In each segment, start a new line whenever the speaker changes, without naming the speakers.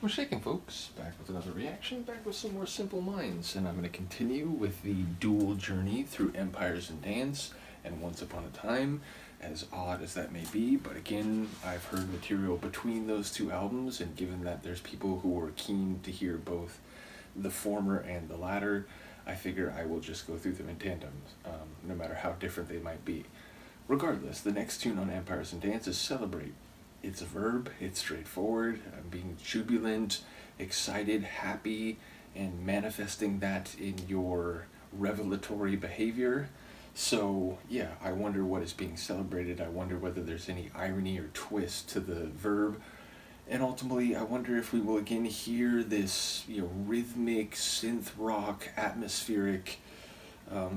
We're shaking, folks. Back with another reaction, back with some more Simple Minds, and I'm going to continue with the dual journey through Empires and Dance and Once Upon a Time, as odd as that may be. But again, I've heard material between those two albums, and given that there's people who are keen to hear both the former and the latter, I figure I will just go through them in tandem, no matter how different they might be. Regardless, the next tune on Empires and Dance is Celebrate. It's a verb, it's straightforward. I'm being jubilant, excited, happy, and manifesting that in your revelatory behavior. So, yeah, I wonder what is being celebrated. I wonder whether there's any irony or twist to the verb. And ultimately, I wonder if we will again hear this, rhythmic, synth rock, atmospheric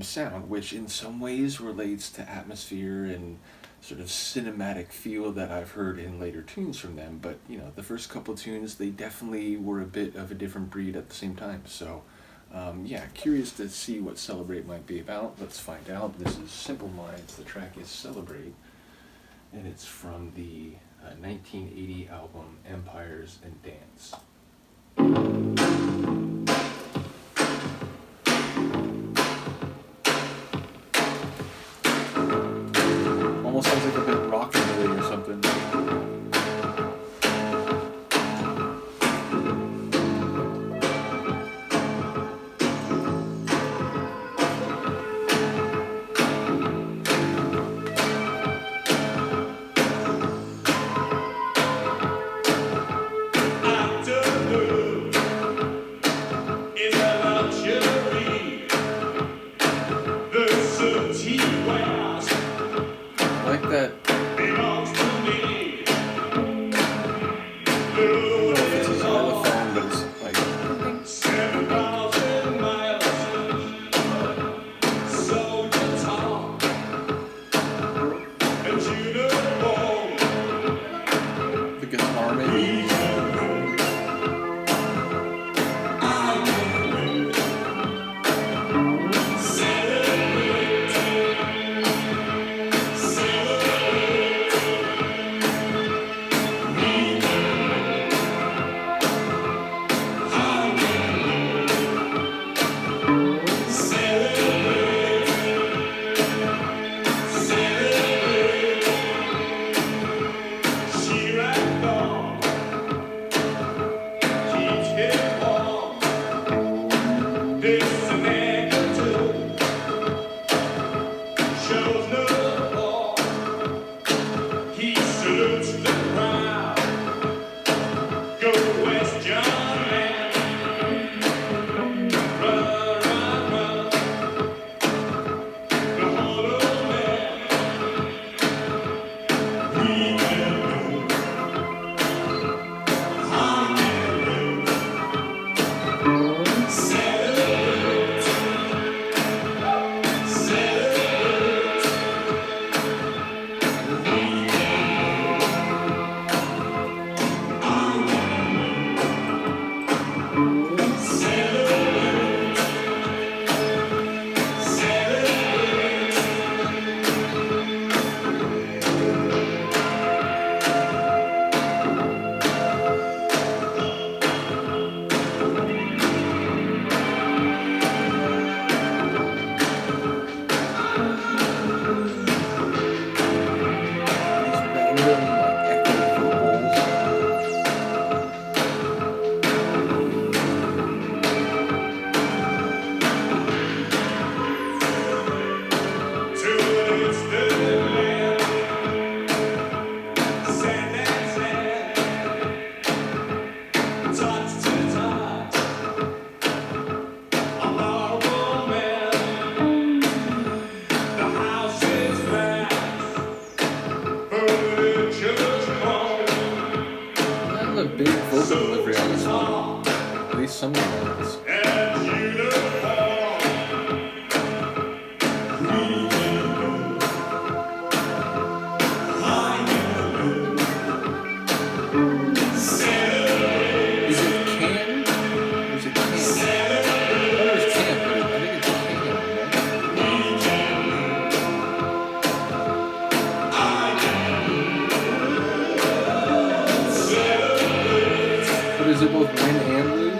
sound, which in some ways relates to atmosphere and sort of cinematic feel that I've heard in later tunes from them. But, the first couple tunes, they definitely were a bit of a different breed at the same time. So, curious to see what Celebrate might be about. Let's find out. This is Simple Minds. The track is Celebrate, and it's from the 1980 album Empires and Dance. Almost sounds like a bit rockabilly or something. Like that. I don't know if it's a xylophone, but it's like. 7,000 miles. So tall. And you know the guitar maybe. A big vocal delivery on this one. At least some of the ones. Is it can? Or is it can? I thought it was can, but I think it's can, right? But is it both win and lose?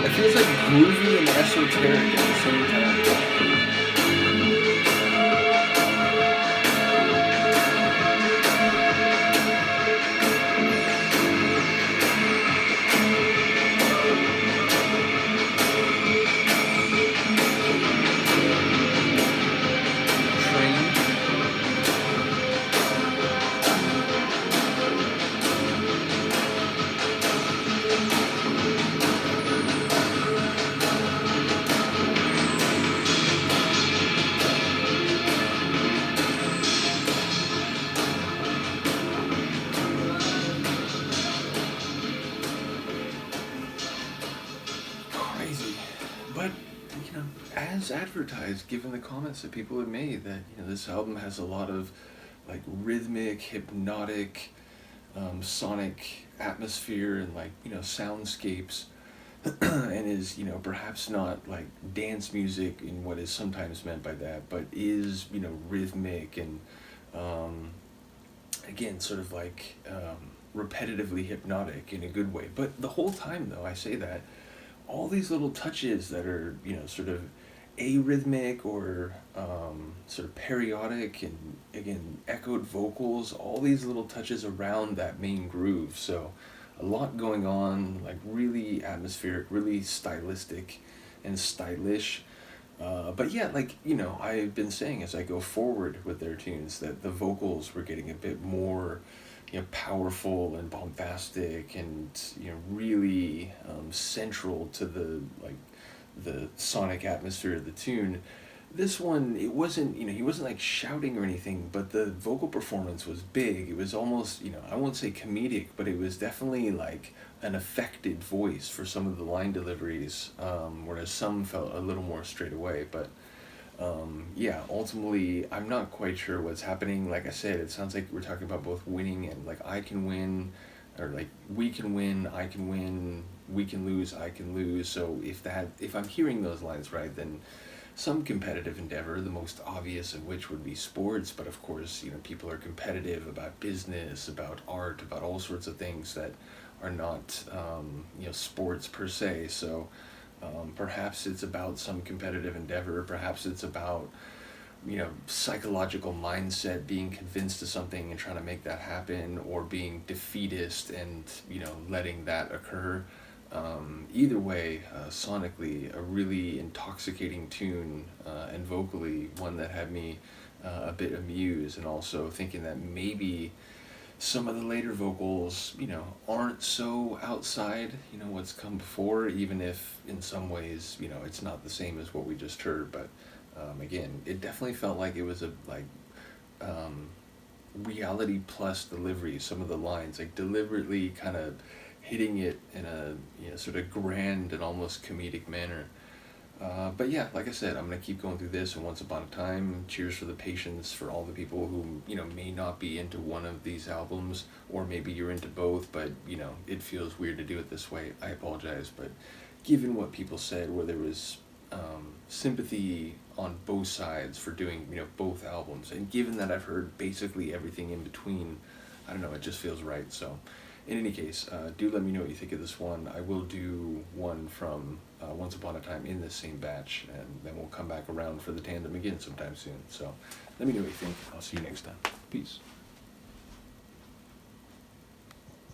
It feels like groovy and esoteric at the same time. Crazy. But, as advertised, given the comments that people have made, that, this album has a lot of, like, rhythmic, hypnotic, sonic atmosphere and, like, soundscapes, and is, perhaps not, like, dance music in what is sometimes meant by that, but is, rhythmic and, again, sort of, like, repetitively hypnotic in a good way. But the whole time, though, I say that, all these little touches that are, sort of arrhythmic or sort of periodic and, again, echoed vocals, all these little touches around that main groove. So a lot going on, like really atmospheric, really stylistic and stylish. But yeah, like, I've been saying as I go forward with their tunes that the vocals were getting a bit more powerful and bombastic and really central to the sonic atmosphere of the tune. This one, it wasn't, he wasn't like shouting or anything, but the vocal performance was big. It was almost, I won't say comedic, but it was definitely like an affected voice for some of the line deliveries, whereas some felt a little more straight away. But yeah, ultimately, I'm not quite sure what's happening. Like I said, it sounds like we're talking about both winning and like I can win, or like we can win, I can win, we can lose, I can lose. So if I'm hearing those lines right, then some competitive endeavor, the most obvious of which would be sports, but of course, people are competitive about business, about art, about all sorts of things that are not, sports per se. So perhaps it's about some competitive endeavor, perhaps it's about, psychological mindset, being convinced of something and trying to make that happen, or being defeatist and, letting that occur. Either way, sonically, a really intoxicating tune, and vocally, one that had me a bit amused, and also thinking that maybe some of the later vocals, aren't so outside, what's come before, even if in some ways, it's not the same as what we just heard. But again, it definitely felt like it was a reality plus delivery. Some of the lines, like deliberately kind of hitting it in a sort of grand and almost comedic manner. But yeah, like I said, I'm going to keep going through this, and Once Upon a Time, cheers for the patience for all the people who, may not be into one of these albums, or maybe you're into both, but, it feels weird to do it this way. I apologize, but given what people said, where there was sympathy on both sides for doing, both albums, and given that I've heard basically everything in between, I don't know, it just feels right. So in any case, do let me know what you think of this one. I will do one from Once Upon a Time in this same batch, and then we'll come back around for the tandem again sometime soon. So let me know what you think. I'll see you next time. Peace.